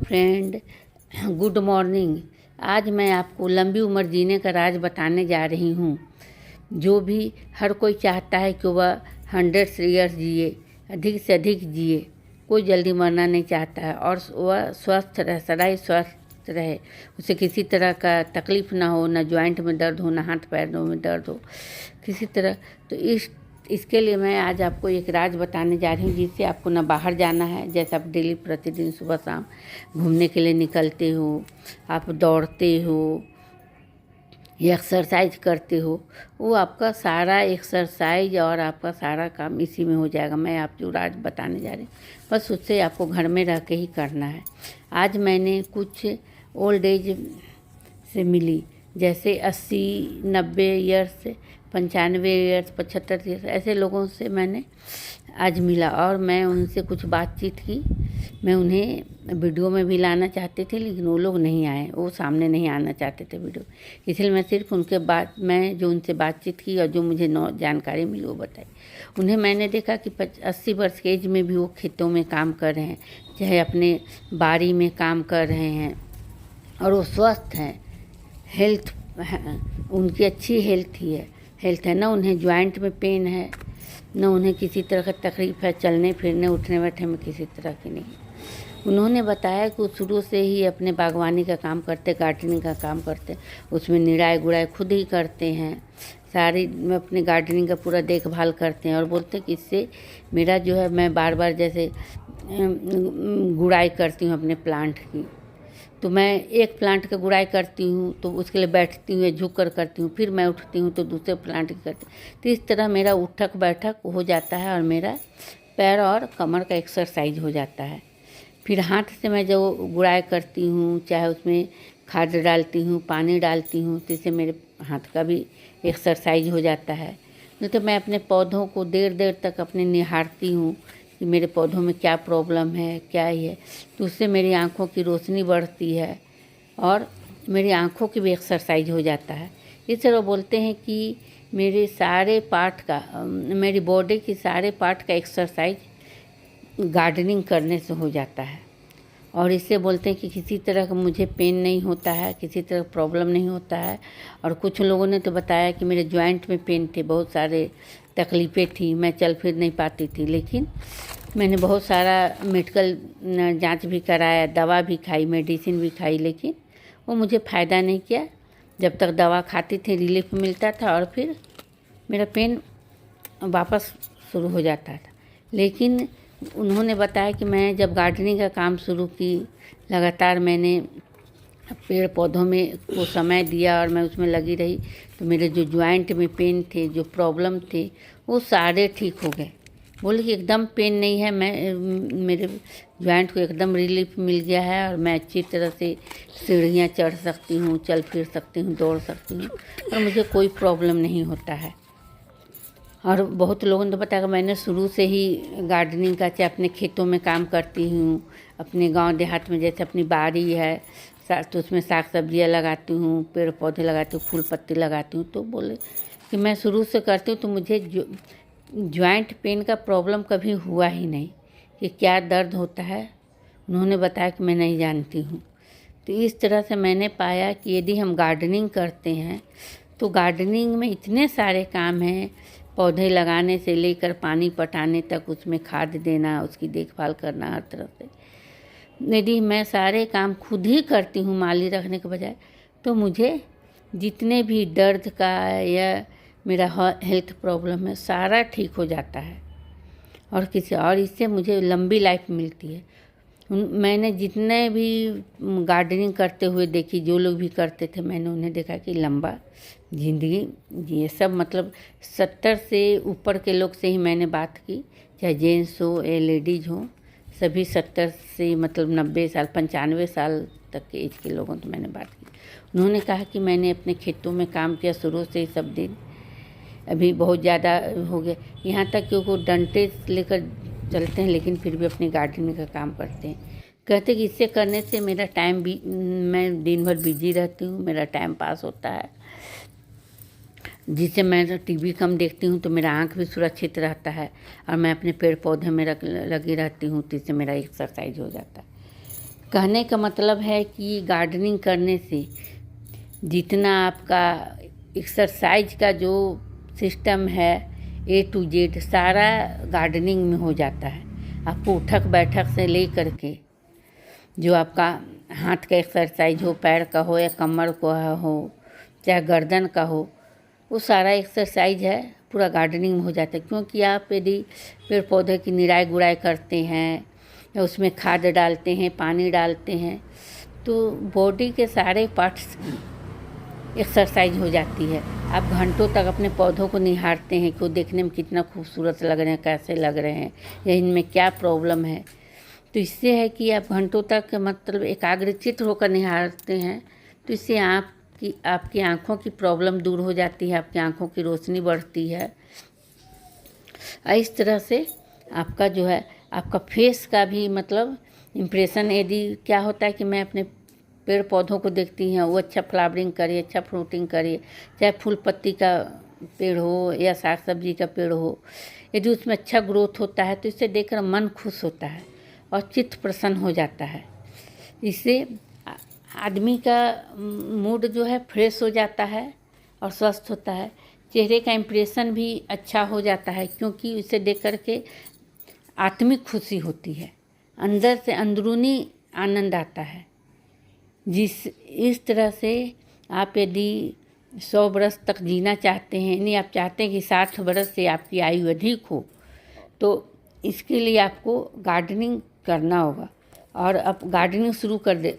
Friend, good morning. आज मैं आपको लंबी उम्र जीने का राज बताने जा रही हूँ। जो भी हर कोई चाहता है कि वह 100 ईयर्स जिए, अधिक से अधिक जिए। कोई जल्दी मरना नहीं चाहता है और वह स्वस्थ रहे, सदा स्वस्थ रहे, उसे किसी तरह का तकलीफ़ ना हो, ना जॉइंट में दर्द हो, ना हाथ पैरों में दर्द हो किसी तरह। तो इसके लिए मैं आज आपको एक राज बताने जा रही हूँ, जिससे आपको ना बाहर जाना है। जैसे आप डेली प्रतिदिन सुबह शाम घूमने के लिए निकलते हो, आप दौड़ते हो, एक्सरसाइज करते हो, वो आपका सारा एक्सरसाइज और आपका सारा काम इसी में हो जाएगा। मैं आप जो राज बताने जा रही हूँ, बस उससे आपको घर में रह के ही करना है। आज मैंने कुछ ओल्ड एज से मिली, जैसे 80-90 ईयर्स, 95 ईयर्स, 75 ईयर्स, ऐसे लोगों से मैंने आज मिला और मैं उनसे कुछ बातचीत की। मैं उन्हें वीडियो में भी लाना चाहती थी, लेकिन वो लोग नहीं आए, वो सामने नहीं आना चाहते थे वीडियो। इसलिए मैं सिर्फ उनके बाद मैं जो उनसे बातचीत की और जो मुझे जानकारी मिली वो बताई। उन्हें मैंने देखा कि 80 वर्ष के एज में भी वो खेतों में काम कर रहे हैं, चाहे अपने बाड़ी में काम कर रहे हैं, और वो स्वस्थ हैं, हेल्थ उनकी अच्छी हेल्थ है। ना उन्हें जॉइंट में पेन है, न उन्हें किसी तरह का तकलीफ़ है, चलने फिरने उठने बैठने में किसी तरह की नहीं। उन्होंने बताया कि वो शुरू से ही अपने बागवानी का काम करते, गार्डनिंग का काम करते, उसमें निराई गुड़ाई खुद ही करते हैं, सारी अपने गार्डनिंग का पूरा देखभाल करते हैं। और बोलते हैं कि इससे मेरा जो है, मैं बार बार जैसे गुड़ाई करती हूँ अपने प्लांट की, तो मैं एक प्लांट का गुड़ाई करती हूँ तो उसके लिए बैठती हूँ, झुक कर करती हूँ, फिर मैं उठती हूँ तो दूसरे प्लांट की करती हूँ। तो इस तरह मेरा उठक बैठक हो जाता है और मेरा पैर और कमर का एक्सरसाइज हो जाता है। फिर हाथ से मैं जो गुड़ाई करती हूँ, चाहे उसमें खाद डालती हूँ, पानी डालती हूँ, तो इससे मेरे हाथ का भी एक्सरसाइज हो जाता है। नहीं तो मैं अपने पौधों को देर देर तक अपने निहारती हूँ कि मेरे पौधों में क्या प्रॉब्लम है, क्या ही है, तो उससे मेरी आँखों की रोशनी बढ़ती है और मेरी आँखों की भी एक्सरसाइज हो जाता है। इस तरह बोलते हैं कि मेरे सारे पार्ट का, मेरी बॉडी की सारे पार्ट का एक्सरसाइज गार्डनिंग करने से हो जाता है। और इससे बोलते हैं कि किसी तरह का मुझे पेन नहीं होता है, किसी तरह प्रॉब्लम नहीं होता है। और कुछ लोगों ने तो बताया कि मेरे जॉइंट में पेन थे, बहुत सारे तकलीफ़ें थी, मैं चल फिर नहीं पाती थी, लेकिन मैंने बहुत सारा मेडिकल जांच भी कराया, दवा भी खाई, मेडिसिन भी खाई, लेकिन वो मुझे फ़ायदा नहीं किया। जब तक दवा खाती थी रिलीफ मिलता था और फिर मेरा पेन वापस शुरू हो जाता था। लेकिन उन्होंने बताया कि मैं जब गार्डनिंग का काम शुरू की, लगातार मैंने पेड़ पौधों में को समय दिया और मैं उसमें लगी रही, तो मेरे जो जॉइंट में पेन थे, जो प्रॉब्लम थे, वो सारे ठीक हो गए। बोले कि एकदम पेन नहीं है, मेरे जॉइंट को एकदम रिलीफ मिल गया है और मैं अच्छी तरह से सीढ़ियाँ चढ़ सकती हूँ, चल फिर सकती हूँ, दौड़ सकती हूँ, और मुझे कोई प्रॉब्लम नहीं होता है। और बहुत लोगों ने तो बताया कि मैंने शुरू से ही गार्डनिंग का, चाहे अपने खेतों में काम करती हूँ, अपने गांव देहात में जैसे अपनी बाड़ी है तो उसमें साग सब्जियाँ लगाती हूँ, पेड़ पौधे लगाती हूँ, फूल पत्ती लगाती हूँ। तो बोले कि मैं शुरू से करती हूँ, तो मुझे जॉइंट पेन का प्रॉब्लम कभी हुआ ही नहीं। कि क्या दर्द होता है उन्होंने बताया कि मैं नहीं जानती हूँ। तो इस तरह से मैंने पाया कि यदि हम गार्डनिंग करते हैं तो गार्डनिंग में इतने सारे काम हैं, पौधे लगाने से लेकर पानी पटाने तक, उसमें खाद देना, उसकी देखभाल करना, हर तरह से। यदि मैं सारे काम खुद ही करती हूँ माली रखने के बजाय, तो मुझे जितने भी दर्द का या मेरा हेल्थ प्रॉब्लम है सारा ठीक हो जाता है और इससे मुझे लंबी लाइफ मिलती है। मैंने जितने भी गार्डनिंग करते हुए देखी, जो लोग भी करते थे, मैंने उन्हें देखा कि लंबा ज़िंदगी जिए। सब मतलब 70 से ऊपर के लोग से ही मैंने बात की, चाहे जेंट्स हो या लेडीज हो, सभी 70 से मतलब 90 साल 95 साल तक के एज के लोगों से मैंने बात की। उन्होंने कहा कि मैंने अपने खेतों में काम किया शुरू से ही सब दिन, अभी बहुत ज़्यादा हो गया, यहाँ तक कि वो डंडे लेकर चलते हैं, लेकिन फिर भी अपनी गार्डनिंग का काम करते हैं। कहते कि इससे करने से मेरा टाइम भी, मैं दिन भर बिजी रहती हूँ, मेरा टाइम पास होता है, जिससे मैं टीवी कम देखती हूँ, तो मेरा आँख भी सुरक्षित रहता है और मैं अपने पेड़ पौधे में लगी रहती हूँ, तो इससे मेरा एक्सरसाइज हो जाता है। कहने का मतलब है कि गार्डनिंग करने से जितना आपका एक्सरसाइज का जो सिस्टम है A to Z सारा गार्डनिंग में हो जाता है। आपको उठक बैठक से ले करके जो आपका हाथ का एक्सरसाइज हो, पैर का हो या कमर का हो, चाहे गर्दन का हो, वो सारा एक्सरसाइज है पूरा गार्डनिंग में हो जाता है। क्योंकि आप यदि पेड़ पौधे की निराई गुड़ाई करते हैं या उसमें खाद डालते हैं, पानी डालते हैं, तो बॉडी के सारे पार्ट्स की एक्सरसाइज हो जाती है। आप घंटों तक अपने पौधों को निहारते हैं कि वो देखने में कितना खूबसूरत लग रहे हैं, कैसे लग रहे हैं या इनमें क्या प्रॉब्लम है। तो इससे है कि आप घंटों तक मतलब एकाग्रचित्त होकर निहारते हैं, तो इससे आपकी आँखों की प्रॉब्लम दूर हो जाती है, आपकी आँखों की रोशनी बढ़ती है। इस तरह से आपका जो है आपका फेस का भी मतलब इम्प्रेशन, यदि क्या होता है कि मैं अपने पेड़ पौधों को देखती हैं वो अच्छा फ्लावरिंग करे, अच्छा फ्रूटिंग करे, चाहे फूल पत्ती का पेड़ हो या साग सब्जी का पेड़ हो, यदि उसमें अच्छा ग्रोथ होता है तो इससे देखकर मन खुश होता है और चित्त प्रसन्न हो जाता है। इससे आदमी का मूड जो है फ्रेश हो जाता है और स्वस्थ होता है। चेहरे का इम्प्रेशन भी अच्छा हो जाता है, क्योंकि इसे देख कर के आत्मिक खुशी होती है, अंदर से अंदरूनी आनंद आता है। इस तरह से आप यदि 100 बरस तक जीना चाहते हैं, यानी आप चाहते हैं कि 60 बरस से आपकी आयु अधिक हो, तो इसके लिए आपको गार्डनिंग करना होगा। और अब गार्डनिंग शुरू कर दे।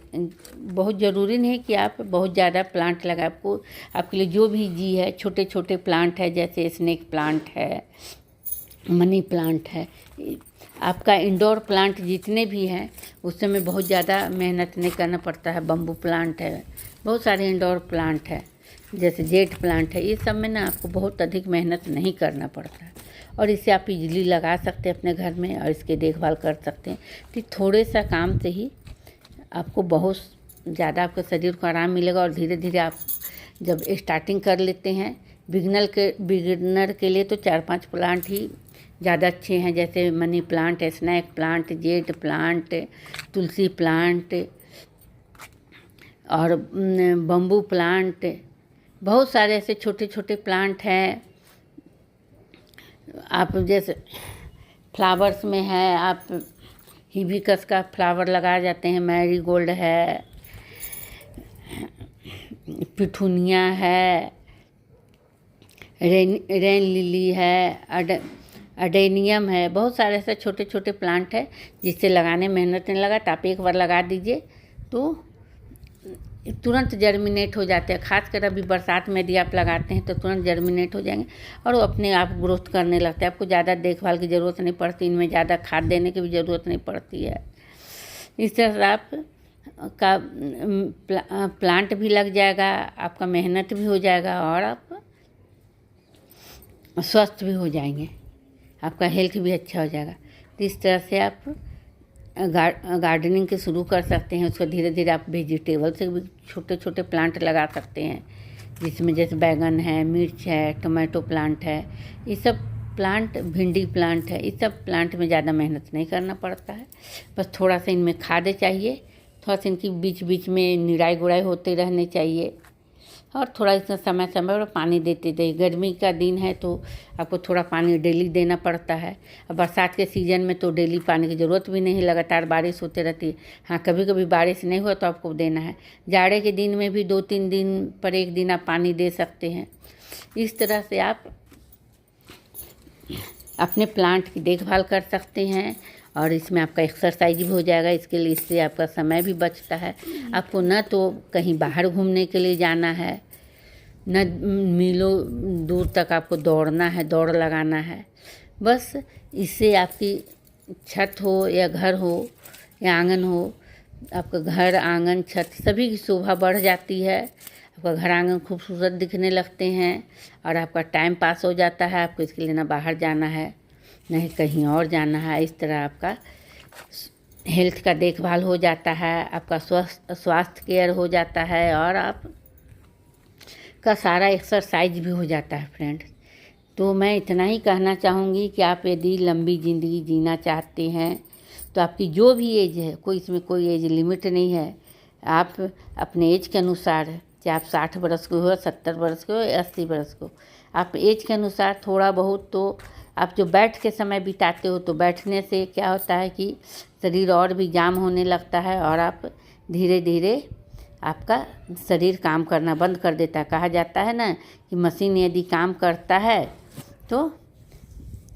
बहुत ज़रूरी नहीं है कि आप बहुत ज़्यादा प्लांट लगाए, आपके लिए जो भी जी है, छोटे छोटे प्लांट है, जैसे स्नेक प्लांट है, मनी प्लांट है, आपका इंडोर प्लांट जितने भी हैं उसमें बहुत ज़्यादा मेहनत नहीं करना पड़ता है। बम्बू प्लांट है, बहुत सारे इंडोर प्लांट है, जैसे जेट प्लांट है, ये सब में ना आपको बहुत अधिक मेहनत नहीं करना पड़ता है और इसे आप इजीली लगा सकते हैं अपने घर में और इसकी देखभाल कर सकते हैं। तो थोड़े सा काम से ही आपको बहुत ज़्यादा आपके शरीर को आराम मिलेगा। और धीरे धीरे आप जब स्टार्टिंग कर लेते हैं, बिगिनर के लिए तो 4-5 प्लांट ही ज़्यादा अच्छे हैं, जैसे money plant, snake plant, jade plant, तुलसी प्लांट और बम्बू प्लांट, बहुत सारे ऐसे छोटे छोटे प्लांट हैं। आप जैसे फ्लावर्स में है, आप हिबिस्कस का फ्लावर लगा जाते हैं, मैरीगोल्ड है, पिठूनिया है, रेन लिली है, अडेनियम है, बहुत सारे ऐसे छोटे छोटे प्लांट है जिससे लगाने मेहनत नहीं लगा। तो आप एक बार लगा दीजिए तो तुरंत जर्मिनेट हो जाते हैं। खासकर अभी बरसात में यदि आप लगाते हैं तो तुरंत जर्मिनेट हो जाएंगे और वो अपने आप ग्रोथ करने लगते हैं। आपको ज़्यादा देखभाल की ज़रूरत नहीं पड़ती, इनमें ज़्यादा खाद देने की भी ज़रूरत नहीं पड़ती है। इस तरह से आप का प्लांट भी लग जाएगा, आपका मेहनत भी हो जाएगा और आप स्वस्थ भी हो जाएंगे, आपका हेल्थ भी अच्छा हो जाएगा। तो इस तरह से आप गार्डनिंग के शुरू कर सकते हैं। उसको धीरे धीरे आप वेजिटेबल से भी छोटे छोटे प्लांट लगा सकते हैं, जिसमें जैसे बैगन है, मिर्च है, टमाटो प्लांट है, ये सब प्लांट, भिंडी प्लांट है, इस सब प्लांट में ज़्यादा मेहनत नहीं करना पड़ता है। बस थोड़ा सा इनमें खाद चाहिए, थोड़ा सा इनकी बीच बीच में निराई गुड़ाई होते रहने चाहिए और थोड़ा इसमें समय समय पर पानी देते रहिए। गर्मी का दिन है तो आपको थोड़ा पानी डेली देना पड़ता है। और बरसात के सीज़न में तो डेली पानी की ज़रूरत भी नहीं, लगातार बारिश होते रहती है। हाँ, कभी कभी बारिश नहीं हुआ तो आपको देना है। जाड़े के दिन में भी 2-3 दिन पर एक दिन आप पानी दे सकते हैं। इस तरह से आप अपने प्लांट की देखभाल कर सकते हैं और इसमें आपका एक्सरसाइज भी हो जाएगा। इससे आपका समय भी बचता है। आपको न तो कहीं बाहर घूमने के लिए जाना है, न मीलों दूर तक आपको दौड़ना है, दौड़ लगाना है। बस इससे आपकी छत हो या घर हो या आंगन हो, आपका घर, आंगन, छत सभी की शोभा बढ़ जाती है। आपका घर आंगन खूबसूरत दिखने लगते हैं और आपका टाइम पास हो जाता है। आपको इसके लिए ना बाहर जाना है, नहीं कहीं और जाना है। इस तरह आपका हेल्थ का देखभाल हो जाता है, आपका स्वास्थ्य केयर हो जाता है और आप का सारा एक्सरसाइज भी हो जाता है फ्रेंड्स। तो मैं इतना ही कहना चाहूँगी कि आप यदि लंबी ज़िंदगी जीना चाहते हैं तो आपकी जो भी एज है, कोई इसमें कोई एज लिमिट नहीं है। आप अपने एज के अनुसार, चाहे आप 60 बरस के हो, 70 बरस के हो, 80 बरस के हो, आप एज के अनुसार थोड़ा बहुत तो आप जो बैठ के समय बिताते हो, तो बैठने से क्या होता है कि शरीर और भी जाम होने लगता है और आप धीरे धीरे आपका शरीर काम करना बंद कर देता है। कहा जाता है ना कि मशीन यदि काम करता है तो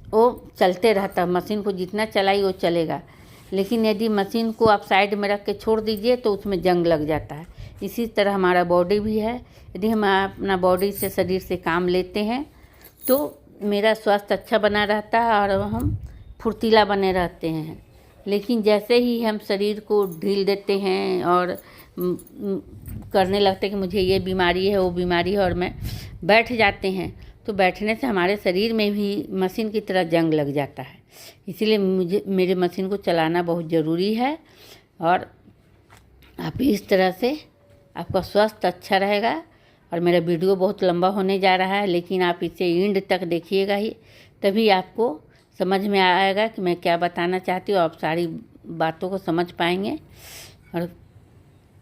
वो चलते रहता है, मशीन को जितना चलाई वो चलेगा, लेकिन यदि मशीन को आप साइड में रख के छोड़ दीजिए तो उसमें जंग लग जाता है। इसी तरह हमारा बॉडी भी है, यदि हम अपना बॉडी से, शरीर से काम लेते हैं तो मेरा स्वास्थ्य अच्छा बना रहता है और हम फुर्तीला बने रहते हैं। लेकिन जैसे ही हम शरीर को ढील देते हैं और करने लगते हैं कि मुझे ये बीमारी है, वो बीमारी है, और मैं बैठ जाते हैं, तो बैठने से हमारे शरीर में भी मशीन की तरह जंग लग जाता है। इसीलिए मेरे मशीन को चलाना बहुत ज़रूरी है और आप इस तरह से आपका स्वास्थ्य अच्छा रहेगा। और मेरा वीडियो बहुत लंबा होने जा रहा है, लेकिन आप इसे एंड तक देखिएगा ही, तभी आपको समझ में आएगा कि मैं क्या बताना चाहती हूँ। आप सारी बातों को समझ पाएंगे और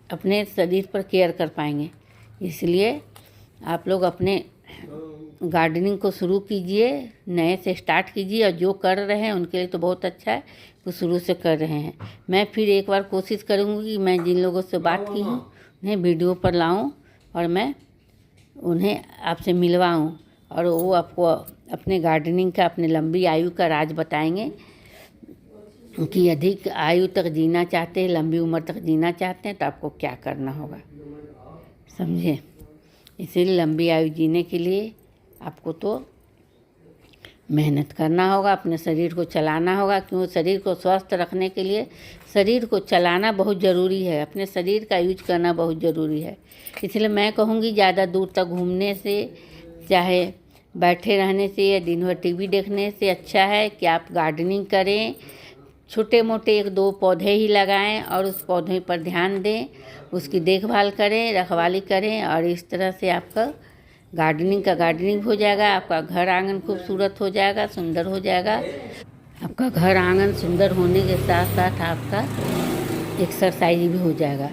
अपने शरीर पर केयर कर पाएंगे। इसलिए आप लोग अपने गार्डनिंग को शुरू कीजिए, नए से स्टार्ट कीजिए, और जो कर रहे हैं उनके लिए तो बहुत अच्छा है, वो शुरू से कर रहे हैं। मैं फिर एक बार कोशिश करूँगी कि मैं जिन लोगों से बात की हूँ उन्हें वीडियो पर लाऊं और मैं उन्हें आपसे मिलवाऊं, और वो आपको अपने गार्डनिंग का, अपने लंबी आयु का राज बताएंगे कि अधिक आयु तक जीना चाहते हैं, लंबी उम्र तक जीना चाहते हैं तो आपको क्या करना होगा, समझे। इसीलिए लंबी आयु जीने के लिए आपको तो मेहनत करना होगा, अपने शरीर को चलाना होगा। क्यों? शरीर को स्वस्थ रखने के लिए शरीर को चलाना बहुत ज़रूरी है, अपने शरीर का यूज करना बहुत ज़रूरी है। इसलिए मैं कहूँगी ज़्यादा दूर तक घूमने से, चाहे बैठे रहने से या दिन भर टीवी देखने से अच्छा है कि आप गार्डनिंग करें, छोटे मोटे 1-2 पौधे ही लगाएं और उस पौधे पर ध्यान दें, उसकी देखभाल करें, रखवाली करें, और इस तरह से आपका गार्डनिंग का गार्डनिंग हो जाएगा। आपका घर आंगन खूबसूरत हो जाएगा, सुंदर हो जाएगा। आपका घर आंगन सुंदर होने के साथ साथ आपका एक्सरसाइज भी हो जाएगा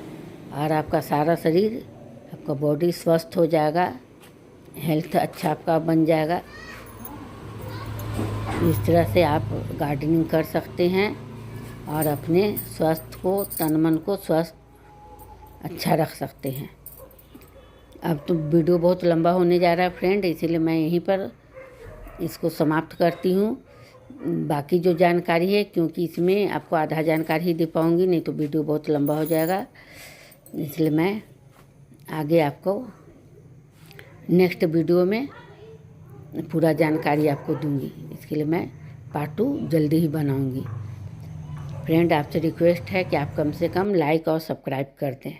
और आपका सारा शरीर, आपका बॉडी स्वस्थ हो जाएगा, हेल्थ अच्छा आपका बन जाएगा। इस तरह से आप गार्डनिंग कर सकते हैं और अपने स्वास्थ्य को, तन मन को स्वस्थ अच्छा रख सकते हैं। अब तो वीडियो बहुत लंबा होने जा रहा है फ्रेंड, इसीलिए मैं यहीं पर इसको समाप्त करती हूँ। बाकी जो जानकारी है, क्योंकि इसमें आपको आधा जानकारी ही दे पाऊँगी, नहीं तो वीडियो बहुत लंबा हो जाएगा, इसलिए मैं आगे आपको नेक्स्ट वीडियो में पूरा जानकारी आपको दूंगी। इसके लिए मैं पार्ट 2 जल्दी ही बनाऊंगी। फ्रेंड, आपसे रिक्वेस्ट है कि आप कम से कम लाइक और सब्सक्राइब कर दें।